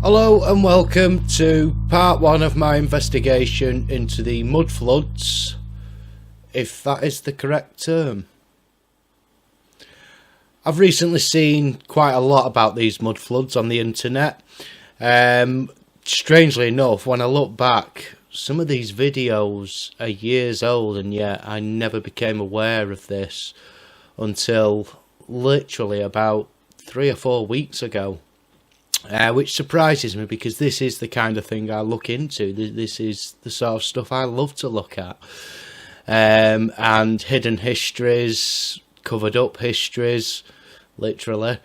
Hello and welcome to part one of my investigation into the mud floods, if that is the correct term. I've recently seen quite a lot about these mud floods on the internet. Strangely enough, when I look back, some of these videos are years old, and yet I never became aware of this until literally about 3 or 4 weeks ago. Which surprises me, because this is the kind of thing I look into. This is the sort of stuff I love to look at. And hidden histories, covered up histories, literally.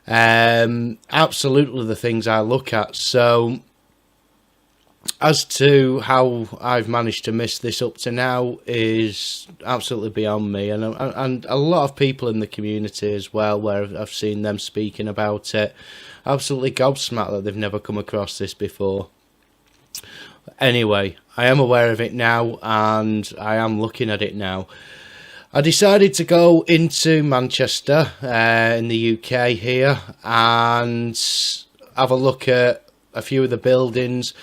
Absolutely the things I look at. So, as to how I've managed to miss this up to now is absolutely beyond me. And a lot of people in the community as well, where I've seen them speaking about it, absolutely gobsmacked that they've never come across this before. Anyway, I am aware of it now, and I am looking at it now. I decided to go into Manchester, in the UK here, and have a look at a few of the buildings.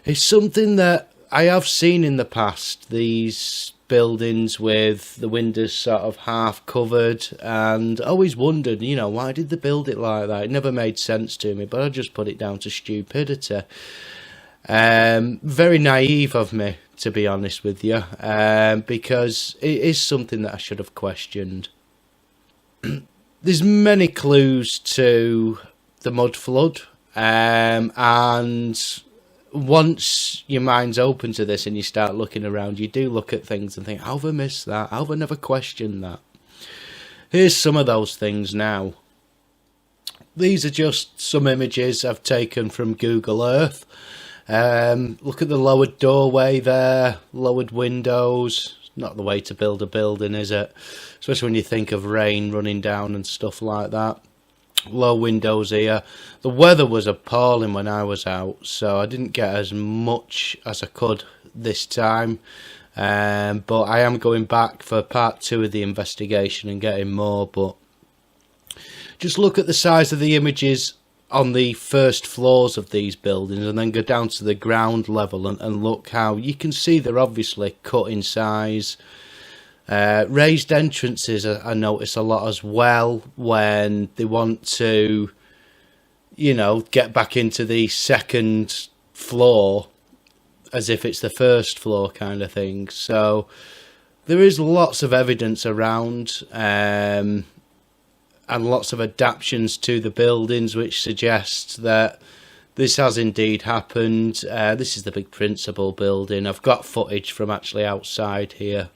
It's something that I have seen in the past, these buildings with the windows sort of half covered, and I always wondered, why did they build it like that? It never made sense to me, but I just put it down to stupidity. Very naive of me, to be honest with you, because it is something that I should have questioned. There's many clues to the mud flood, and once your mind's open to this and you start looking around, you do look at things and think, how have I missed that? How have I never questioned that? Here's some of those things now. These are just some images I've taken from Google Earth. Look at the lowered doorway there, lowered windows. Not the way to build a building, is it? Especially when you think of rain running down and stuff like that. Low windows here. The weather was appalling when I was out, so I didn't get as much as I could this time, but I am going back for part 2 of the investigation and getting more. But just look at the size of the images on the first floors of these buildings, and then go down to the ground level and look how you can see they're obviously cut in size. Raised entrances I notice a lot as well, when they want to, get back into the second floor as if it's the first floor kind of thing. So there is lots of evidence around, and lots of adaptations to the buildings which suggest that this has indeed happened. This is the big principal building. I've got footage from actually outside here,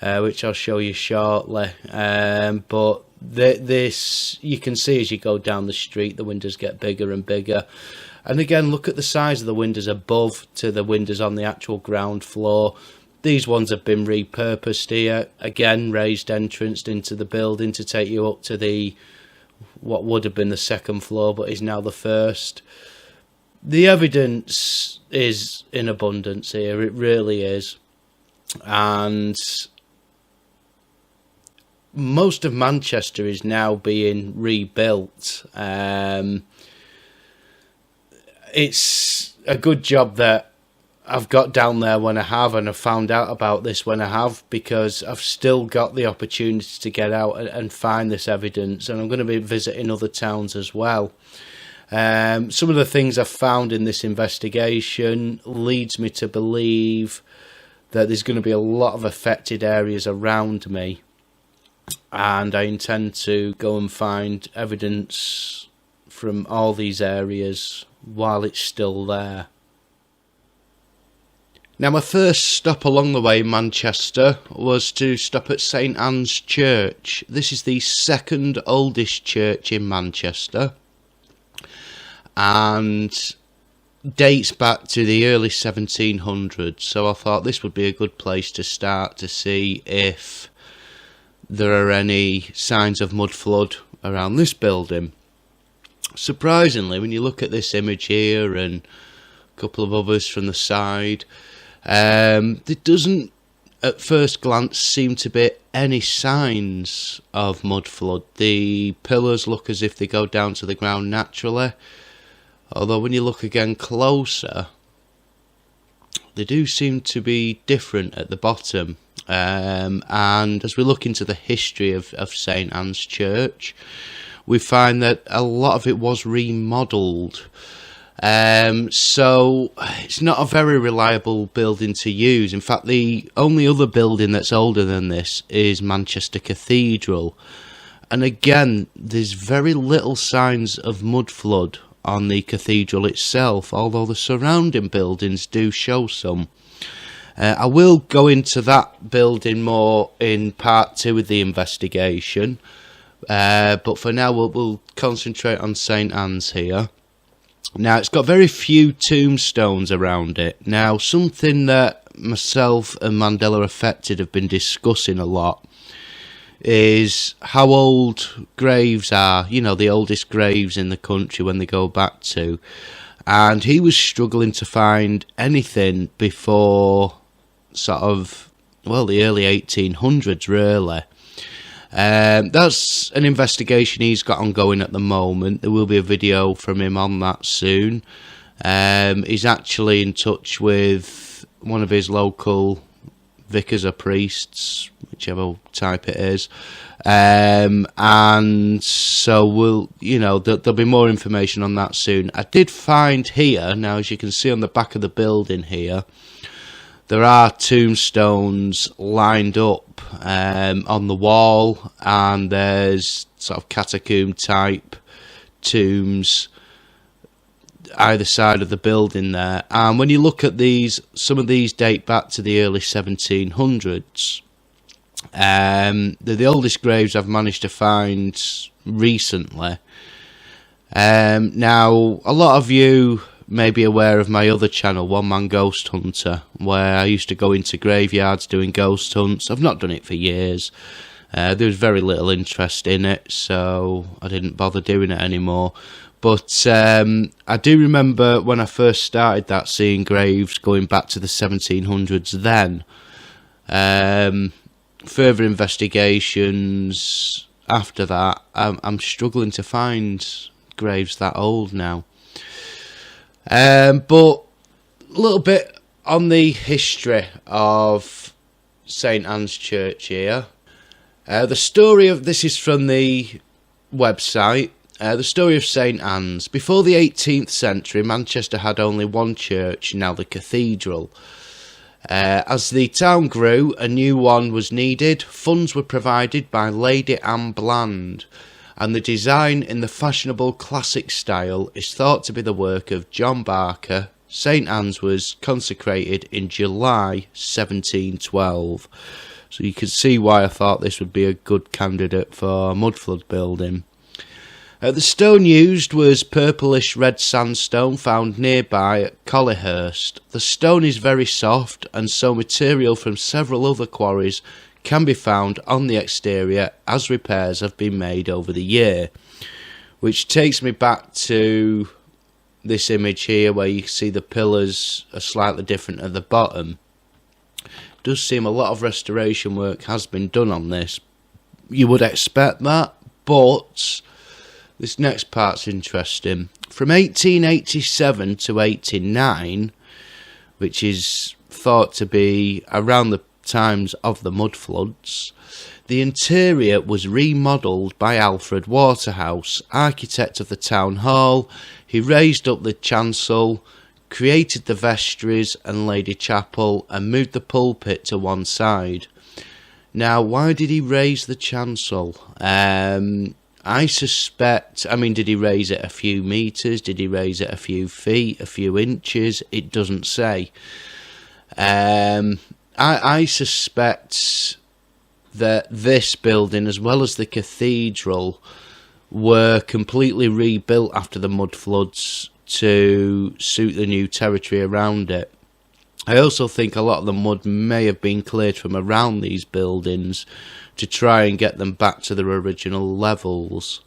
which I'll show you shortly. But this, you can see as you go down the street, the windows get bigger and bigger. And again, look at the size of the windows above to the windows on the actual ground floor. These ones have been repurposed here. Again, raised entrance into the building to take you up to what would have been the second floor, but is now the first. The evidence is in abundance here. It really is. And most of Manchester is now being rebuilt. It's a good job that I've got down there when I have, and I've found out about this when I have, because I've still got the opportunity to get out and find this evidence, and I'm going to be visiting other towns as well. Some of the things I've found in this investigation leads me to believe that there's going to be a lot of affected areas around me, and I intend to go and find evidence from all these areas while it's still there. Now, my first stop along the way in Manchester was to stop at St Anne's Church. This is the second oldest church in Manchester, and dates back to the early 1700s, so I thought this would be a good place to start to see if there are any signs of mud flood around this building. Surprisingly, when you look at this image here and a couple of others from the side, there doesn't at first glance seem to be any signs of mud flood. The pillars look as if they go down to the ground naturally, Although when you look again closer, they do seem to be different at the bottom. And as we look into the history of St Anne's Church, we find that a lot of it was remodelled. So it's not a very reliable building to use. In fact, the only other building that's older than this is Manchester Cathedral. And again, there's very little signs of mud flood on the cathedral itself, although the surrounding buildings do show some. I will go into that building more in part 2 of the investigation, but for now we'll concentrate on St Anne's here. Now, it's got very few tombstones around it. Now, something that myself and Mandela Affected have been discussing a lot is how old graves are, you know, the oldest graves in the country when they go back to. And he was struggling to find anything before sort of, well, the early 1800s, really. That's an investigation he's got ongoing at the moment. There will be a video from him on that soon. He's actually in touch with one of his local vicars or priests, whichever type it is, and so there'll be more information on that soon. I did find here, now as you can see on the back of the building here, there are tombstones lined up on the wall, and there's sort of catacomb type tombs either side of the building there. And when you look at these, some of these date back to the early 1700s. They're the oldest graves I've managed to find recently. Now, a lot of you may be aware of my other channel, One Man Ghost Hunter, where I used to go into graveyards doing ghost hunts. I've not done it for years. There was very little interest in it, so I didn't bother doing it anymore. But I do remember when I first started that, seeing graves going back to the 1700s then. Further investigations after that, I'm struggling to find graves that old now. But a little bit on the history of St Anne's Church here. The story of this is from the website. The story of St Anne's. Before the 18th century, Manchester had only one church, now the cathedral. As the town grew, a new one was needed. Funds were provided by Lady Anne Bland, and the design in the fashionable classic style is thought to be the work of John Barker. St Anne's was consecrated in July 1712. So you can see why I thought this would be a good candidate for mudflood building. The stone used was purplish red sandstone found nearby at Collyhurst. The stone is very soft, and so material from several other quarries can be found on the exterior as repairs have been made over the year. Which takes me back to this image here where you see the pillars are slightly different at the bottom. It does seem a lot of restoration work has been done on this. You would expect that, but this next part's interesting. From 1887 to 1889, which is thought to be around the times of the mud floods, the interior was remodelled by Alfred Waterhouse, architect of the town hall. He raised up the chancel, created the vestries and Lady Chapel, and moved the pulpit to one side. Now, why did he raise the chancel? I suspect, did he raise it a few metres? Did he raise it a few feet, a few inches? It doesn't say. I suspect that this building, as well as the cathedral, were completely rebuilt after the mud floods to suit the new territory around it. I also think a lot of the mud may have been cleared from around these buildings to try and get them back to their original levels.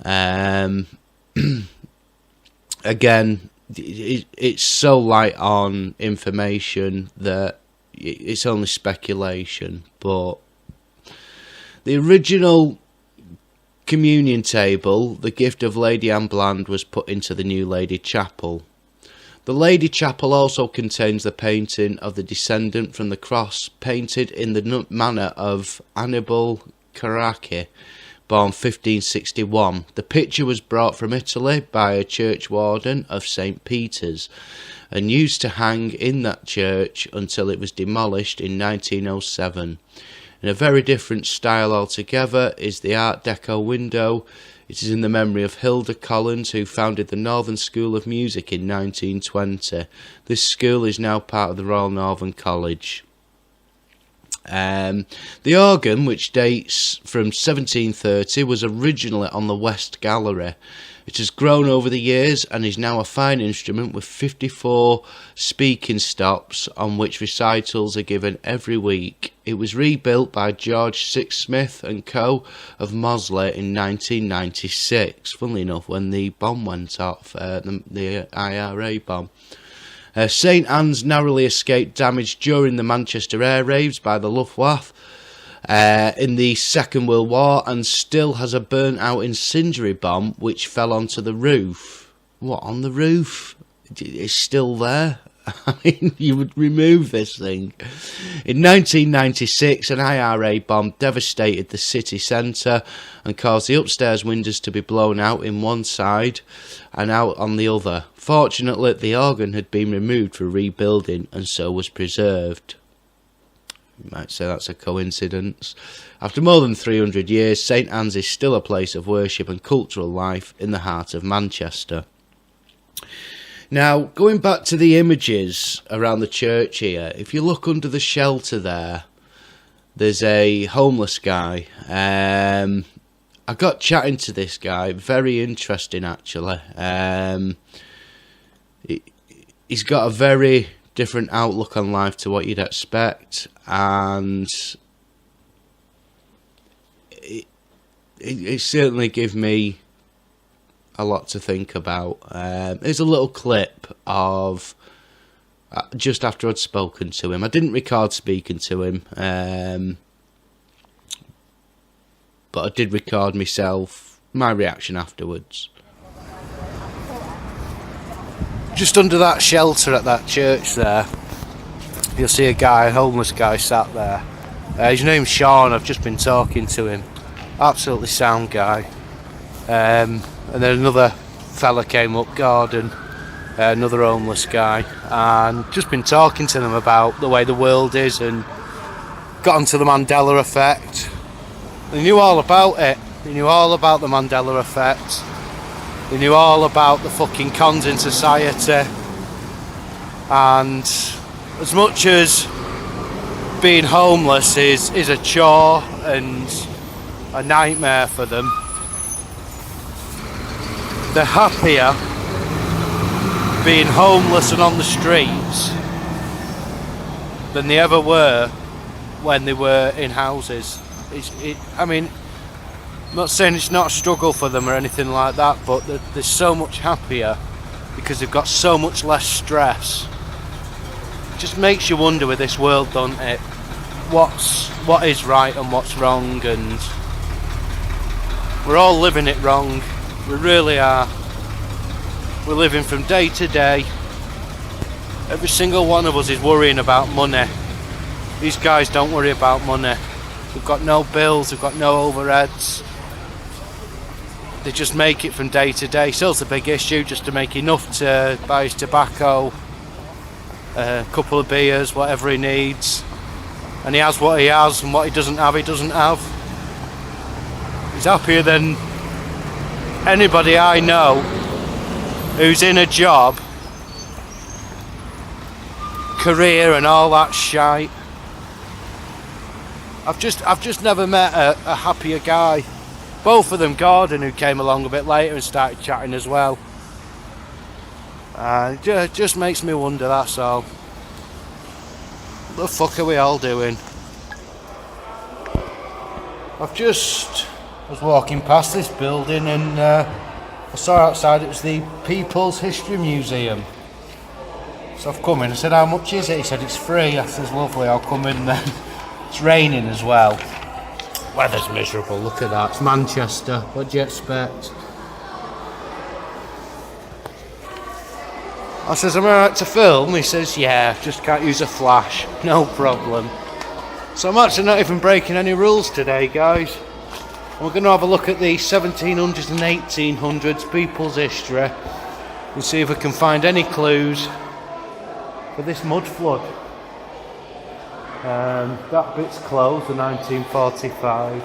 Again, it's so light on information that it's only speculation, but the original communion table, the gift of Lady Anne Bland was put into the new Lady Chapel. The Lady Chapel also contains the painting of the descendant from the cross, painted in the manner of Annibale Carracci, born 1561. The picture was brought from Italy by a churchwarden of St. Peter's and used to hang in that church until it was demolished in 1907. In a very different style altogether is the Art Deco window. It is in the memory of Hilda Collins, who founded the Northern School of Music in 1920. This school is now part of the Royal Northern College. The organ, which dates from 1730, was originally on the West Gallery. It has grown over the years and is now a fine instrument with 54 speaking stops on which recitals are given every week. It was rebuilt by George Sixsmith and Co. of Mosley in 1996, funnily enough, when the bomb went off, the IRA bomb. St Anne's narrowly escaped damage during the Manchester air raids by the Luftwaffe in the Second World War, and still has a burnt-out incendiary bomb which fell onto the roof. What, on the roof? It's still there? I mean, you would remove this thing. In 1996, an IRA bomb devastated the city centre and caused the upstairs windows to be blown out in one side and out on the other. Fortunately, the organ had been removed for rebuilding and so was preserved. You might say that's a coincidence. After more than 300 years, St Anne's is still a place of worship and cultural life in the heart of Manchester. Now, going back to the images around the church here, if you look under the shelter there, there's a homeless guy. I got chatting to this guy, very interesting actually. He's got a very different outlook on life to what you'd expect, and it certainly gave me a lot to think about. There's a little clip of just after I'd spoken to him. I didn't record speaking to him, but I did record myself, my reaction afterwards. Just under that shelter at that church there, you'll see a guy, a homeless guy, sat there. His name's Sean. I've just been talking to him. Absolutely sound guy. And then another fella came up, Gordon, another homeless guy, and just been talking to them about the way the world is, and got onto the Mandela effect. They knew all about it. They knew all about the Mandela effect. They knew all about the fucking cons in society. And as much as being homeless is a chore and a nightmare for them, they're happier being homeless and on the streets than they ever were when they were in houses. I mean, I'm not saying it's not a struggle for them or anything like that, but they're so much happier because they've got so much less stress. It just makes you wonder with this world, doesn't it? What is right and what's wrong, and we're all living it wrong. We really are. We're living from day to day. Every single one of us is worrying about money. These guys don't worry about money. They've got no bills, they've got no overheads. They just make it from day to day. Still's a big issue, just to make enough to buy his tobacco, a couple of beers, whatever he needs. And he has what he has, and what he doesn't have, he doesn't have. He's happier than anybody I know who's in a job, career and all that shite. I've just never met a happier guy. Both of them, Gordon, who came along a bit later and started chatting as well. It just makes me wonder, that's all. What the fuck are we all doing? I was walking past this building and I saw outside it was the People's History Museum. So I've come in, I said, how much is it? He said, it's free. I said, lovely, I'll come in then. It's raining as well. Weather's miserable, look at that. It's Manchester, what do you expect? I says, am I right to film? He says, yeah, just can't use a flash. No problem. So I'm actually not even breaking any rules today, guys. We're going to have a look at the 1700s and 1800s people's history and see if we can find any clues for this mud flood. That bit's closed, the 1945.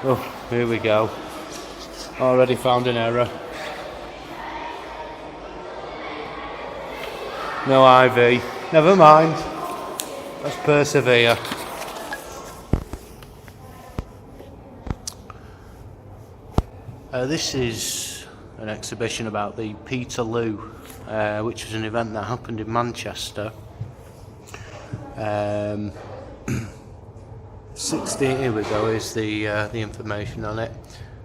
Oh, here we go. Already found an error. No IV. Never mind. Let's persevere. This is an exhibition about the Peterloo, which was an event that happened in Manchester. 16. Here we go. Is the information on it.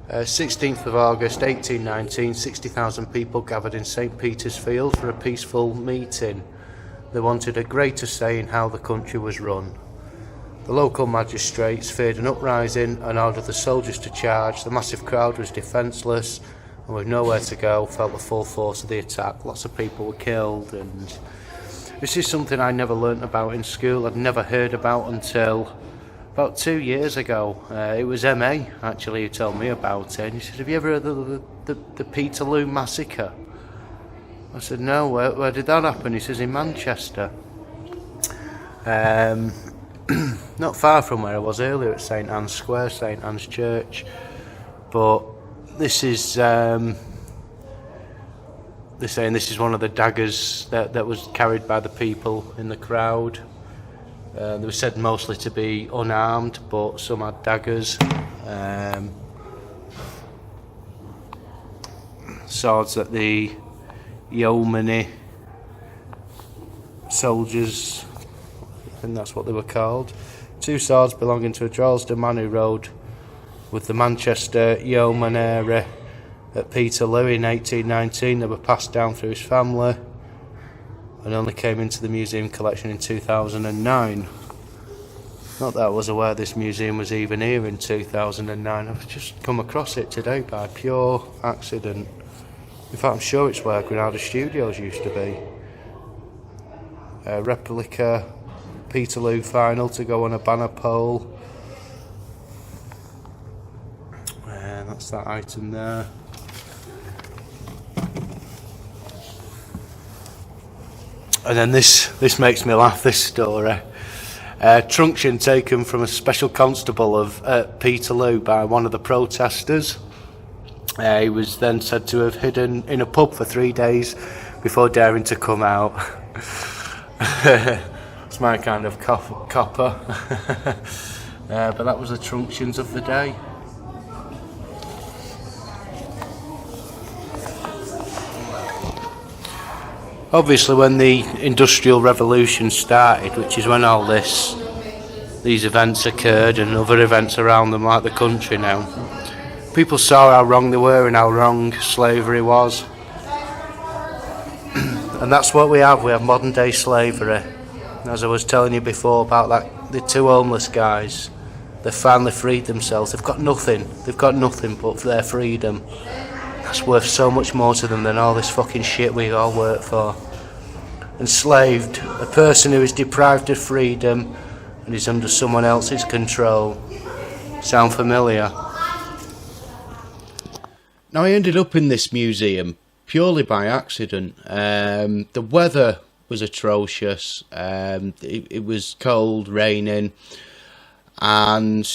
16th of August 1819, 60,000 people gathered in St. Peter's Field for a peaceful meeting. They wanted a greater say in how the country was run. The local magistrates feared an uprising and ordered the soldiers to charge. The massive crowd was defenceless and with nowhere to go, felt the full force of the attack. Lots of people were killed, and this is something I never learnt about in school. I'd never heard about until about 2 years ago. It was MA actually who told me about it, and he said, have you ever heard of the Peterloo massacre? I said, no, where did that happen? He says, in Manchester. Not far from where I was earlier at St Anne's Square, St Anne's Church. But this is, they're saying this is one of the daggers that was carried by the people in the crowd. They were said mostly to be unarmed, but some had daggers. Swords that the yeomanry soldiers, I think that's what they were called. 2 swords belonging to a Droylsden man who rode with the Manchester Yeomanry at Peterloo in 1819. They were passed down through his family and only came into the museum collection in 2009. Not that I was aware this museum was even here in 2009. I've just come across it today by pure accident. In fact, I'm sure it's where Granada Studios used to be. A replica Peterloo final to go on a banner pole. And that's that item there. And then this makes me laugh, this story. Truncheon taken from a special constable of Peterloo by one of the protesters. He was then said to have hidden in a pub for 3 days before daring to come out. It's my kind of copper. But that was the truncheons of the day. Obviously, when the Industrial Revolution started, which is when all these events occurred and other events around them, like the country now, people saw how wrong they were and how wrong slavery was. And that's what we have modern day slavery. As I was telling you before about the 2 homeless guys, they finally freed themselves. They've got nothing but their freedom. That's worth so much more to them than all this fucking shit we all work for. Enslaved, a person who is deprived of freedom and is under someone else's control. Sound familiar? Now, I ended up in this museum purely by accident. The weather was atrocious. It was cold, raining, and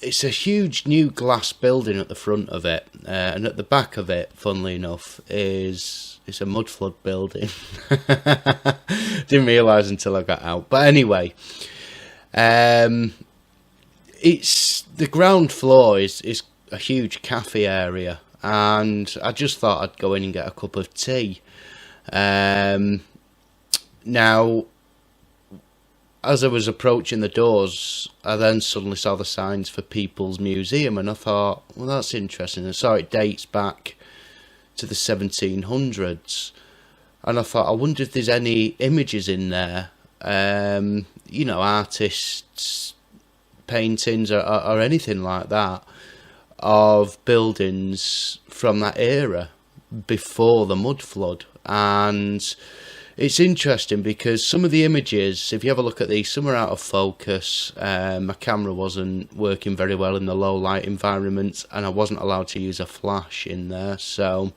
it's a huge new glass building at the front of it, and at the back of it, funnily enough, it's a mud flood building. Didn't realise until I got out. But anyway, it's the ground floor is a huge cafe area, and I just thought I'd go in and get a cup of tea. Now, as I was approaching the doors, I then suddenly saw the signs for People's Museum, and I thought, well, that's interesting. I saw it dates back to the 1700s, and I thought, I wonder if there's any images in there, artists' paintings or anything like that of buildings from that era before the mud flood. And it's interesting because some of the images, if you have a look at these, some are out of focus. My camera wasn't working very well in the low light environment, and I wasn't allowed to use a flash in there, so,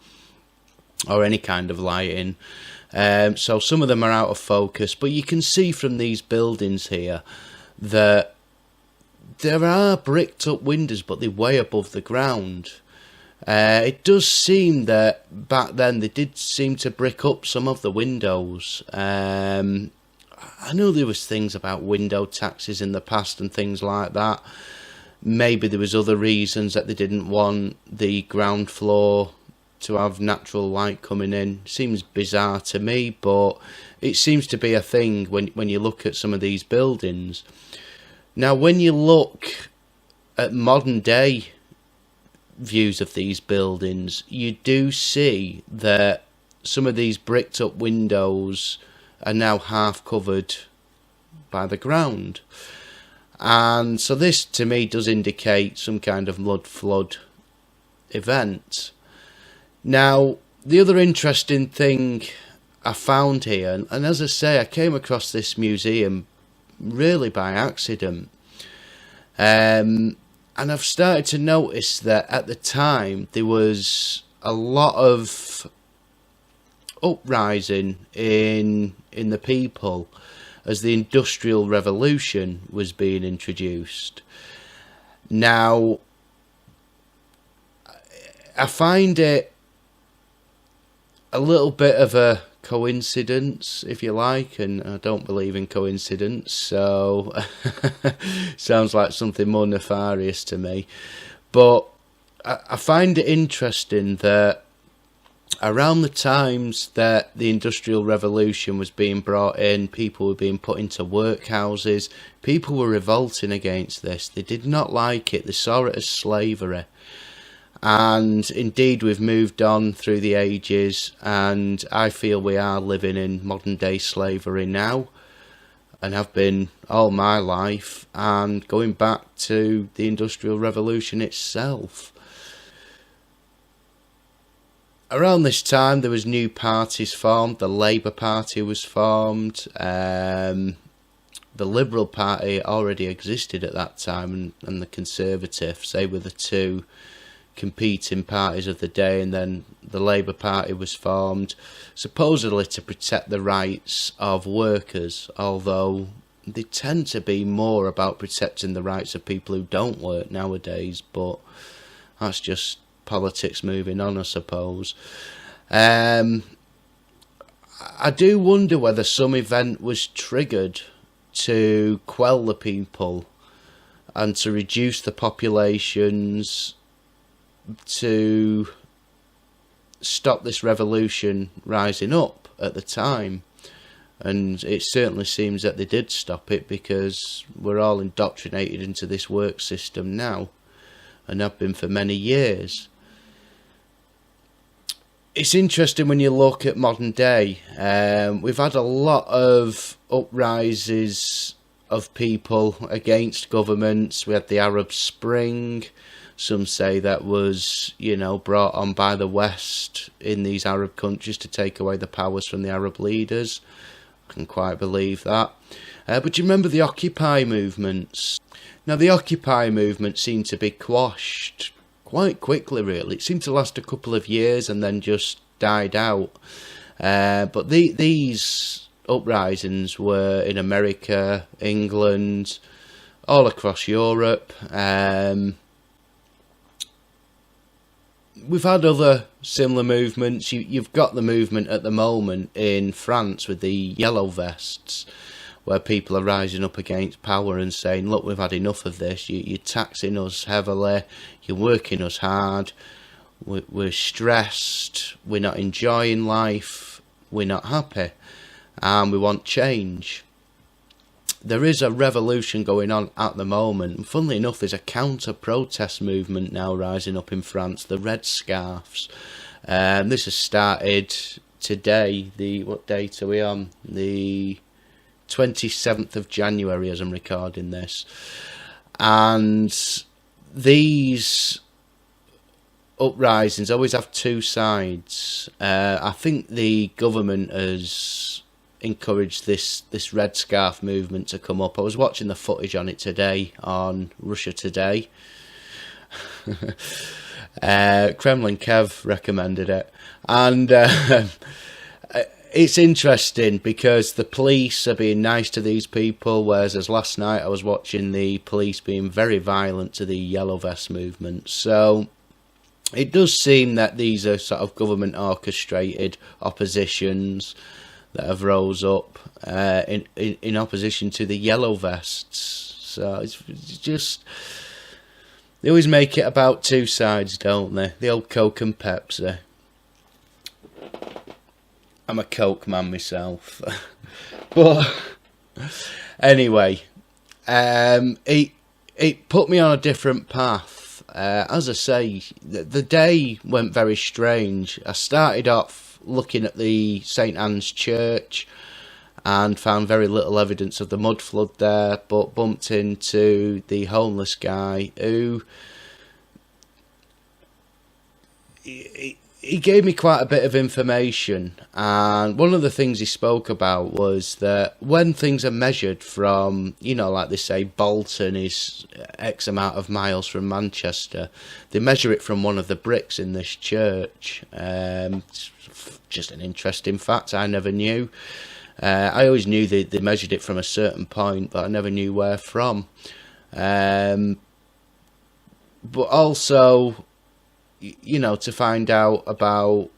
or any kind of lighting. So some of them are out of focus, but you can see from these buildings here that there are bricked up windows, but they're way above the ground. It does seem that back then they did seem to brick up some of the windows. I know there was things about window taxes in the past and things like that. Maybe there was other reasons that they didn't want the ground floor to have natural light coming in. Seems bizarre to me, but it seems to be a thing when you look at some of these buildings. Now, when you look at modern day views of these buildings, you do see that some of these bricked up windows are now half covered by the ground, and so this to me does indicate some kind of mud flood event. Now, the other interesting thing I found here, and as I say, I came across this museum really by accident, and I've started to notice that at the time there was a lot of uprising in the people as the Industrial Revolution was being introduced. Now, I find it a little bit of a coincidence, if you like, and I don't believe in coincidence, so sounds like something more nefarious to me, but I find it interesting that around the times that the Industrial Revolution was being brought in, people were being put into workhouses, people were revolting against this. They did not like it, they saw it as slavery. And indeed, we've moved on through the ages, and I feel we are living in modern day slavery now, and have been all my life, and going back to the Industrial Revolution itself. Around this time, there was new parties formed. The Labour Party was formed. The Liberal Party already existed at that time, and the Conservatives, they were the two competing parties of the day, and then the Labour Party was formed, supposedly to protect the rights of workers, although they tend to be more about protecting the rights of people who don't work nowadays, but that's just politics moving on, I suppose. I do wonder whether some event was triggered to quell the people and to reduce the populations, to stop this revolution rising up at the time. And it certainly seems that they did stop it, because we're all indoctrinated into this work system now, and have been for many years. It's interesting when you look at modern day. We've had a lot of uprises of people against governments. We had the Arab Spring. Some say that was, brought on by the West in these Arab countries to take away the powers from the Arab leaders. I can quite believe that. But do you remember the Occupy movements? Now, the Occupy movement seemed to be quashed quite quickly, really. It seemed to last a couple of years and then just died out. But these uprisings were in America, England, all across Europe. We've had other similar movements. You've got the movement at the moment in France with the yellow vests, where people are rising up against power and saying, look, we've had enough of this. You're taxing us heavily. You're working us hard. We're stressed. We're not enjoying life. We're not happy. And we want change. There is a revolution going on at the moment. And funnily enough, there's a counter-protest movement now rising up in France, the Red Scarves. This has started today. What date are we on? The 27th of January, as I'm recording this. And these uprisings always have two sides. I think the government has encouraged this Red Scarf movement to come up. I was watching the footage on it today on Russia Today. Kremlin Kev recommended it, and it's interesting because the police are being nice to these people, whereas as last night I was watching the police being very violent to the Yellow Vest movement. So it does seem that these are sort of government orchestrated oppositions that have rose up in opposition to the Yellow Vests. So it's just, they always make it about two sides, don't they? The old Coke and Pepsi. I'm a Coke man myself. But anyway, it put me on a different path. As I say, the day went very strange. I started off looking at the St Anne's Church and found very little evidence of the mud flood there, but bumped into the homeless guy who he gave me quite a bit of information, and one of the things he spoke about was that when things are measured from, you know, like they say Bolton is X amount of miles from Manchester, they measure it from one of the bricks in this church. Just an interesting fact I never knew. I always knew they measured it from a certain point, but I never knew where from. But also, you know, to find out about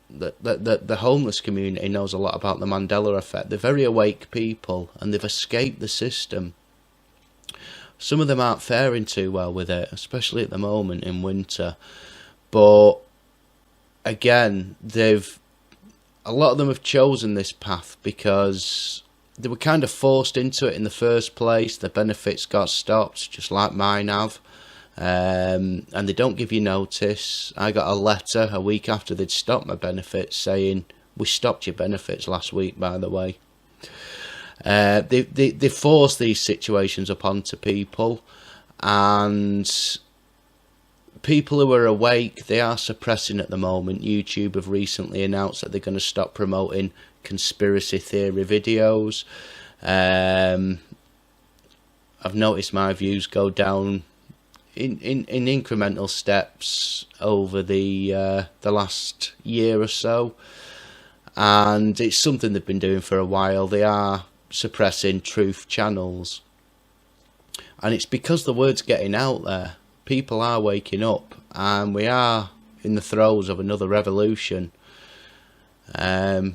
the homeless community knows a lot about the Mandela effect. They're very awake people, and they've escaped the system. Some of them aren't faring too well with it, especially at the moment in winter. But again, a lot of them have chosen this path because they were kind of forced into it in the first place. The benefits got stopped, just like mine have. And they don't give you notice. I got a letter a week after they'd stopped my benefits saying, "We stopped your benefits last week, by the way." They force these situations upon to people, and people who are awake, they are suppressing at the moment. YouTube have recently announced that they're going to stop promoting conspiracy theory videos. I've noticed my views go down in incremental steps over the last year or so, and it's something they've been doing for a while. They are suppressing truth channels, and it's because the word's getting out there. People are waking up, and we are in the throes of another revolution,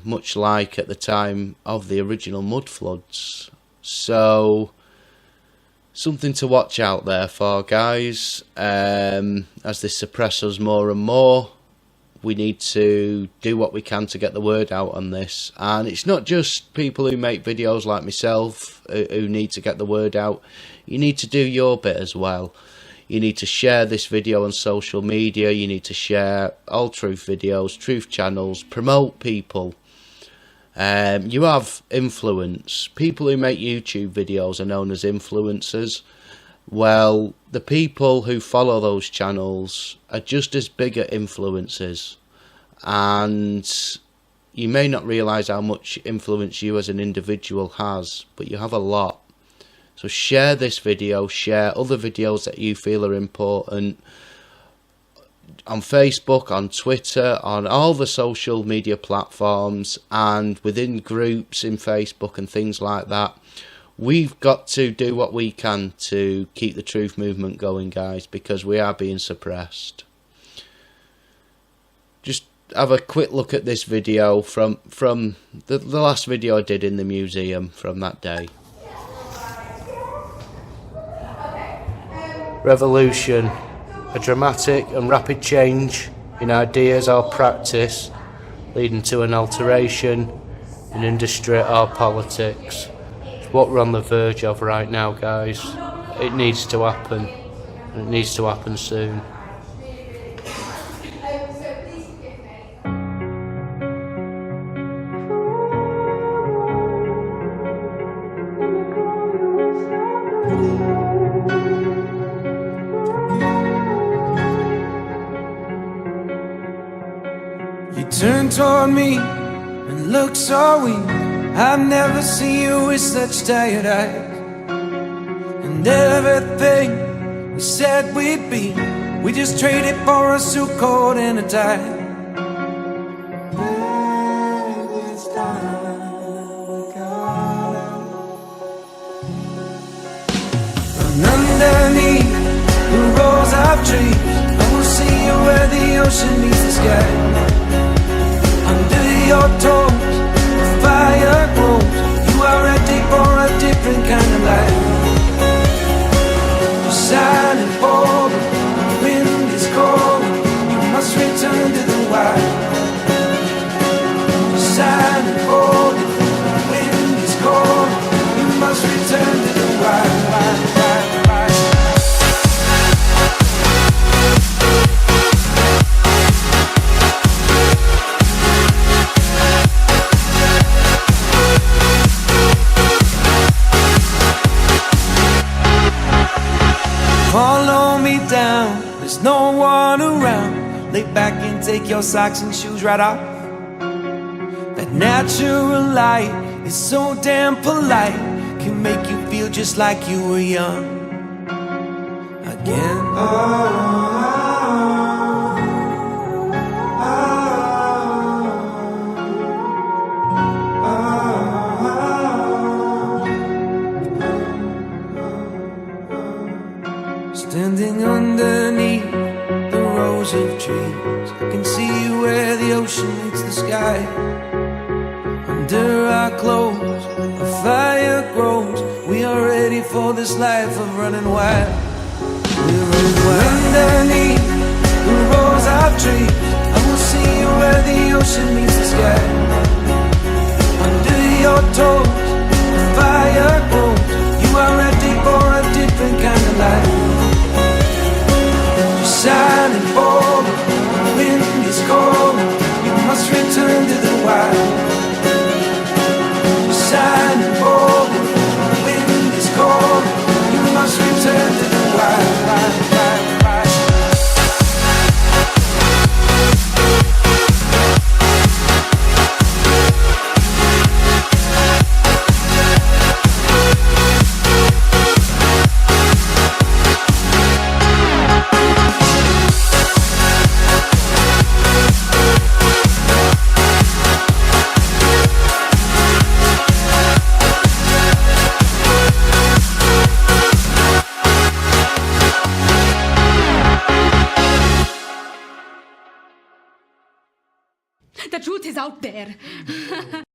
much like at the time of the original mud floods. So something to watch out there for, guys. As they suppress us more and more, we need to do what we can to get the word out on this. And it's not just people who make videos like myself who need to get the word out. You need to do your bit as well. You need to share this video on social media. You need to share all truth videos, truth channels, promote people. You have influence. People who make YouTube videos are known as influencers. Well, the people who follow those channels are just as bigger influencers. And you may not realise how much influence you as an individual has, but you have a lot. So share this video, share other videos that you feel are important on Facebook, on Twitter, on all the social media platforms, and within groups in Facebook and things like that. We've got to do what we can to keep the truth movement going, guys, because we are being suppressed. Just have a quick look at this video from the last video I did in the museum from that day. Revolution, a dramatic and rapid change in ideas or practice leading to an alteration in industry or politics. It's what we're on the verge of right now, guys. It needs to happen, and it needs to happen soon. turned toward me and looked so weak. I've never seen you with such tired eyes. And everything we said we'd be, we just traded for a suit coat and a tie. And underneath the rows of trees, I will see you where the ocean meets the sky. Under your toes, the fire grows. You are ready for a different kind of life. You're silent for the wind is cold. You must return to the wild. You're silent for the wind is cold. You must return to the wild. Follow me down, there's no one around. Lay back and take your socks and shoes right off. That natural light is so damn polite, can make you feel just like you were young again. Standing underneath the rows of trees, I can see where the ocean meets the sky. Under our clothes, a fire grows. We are ready for this life of running wild. We're running wild. Underneath the rows of trees, I will see you where the ocean meets the sky. Under your toes, the fire grows. You are ready for a different kind of life. Silent for the wind is cold. You must return to the wild. Silent for the wind is cold. You must return to the wild. The truth is out there.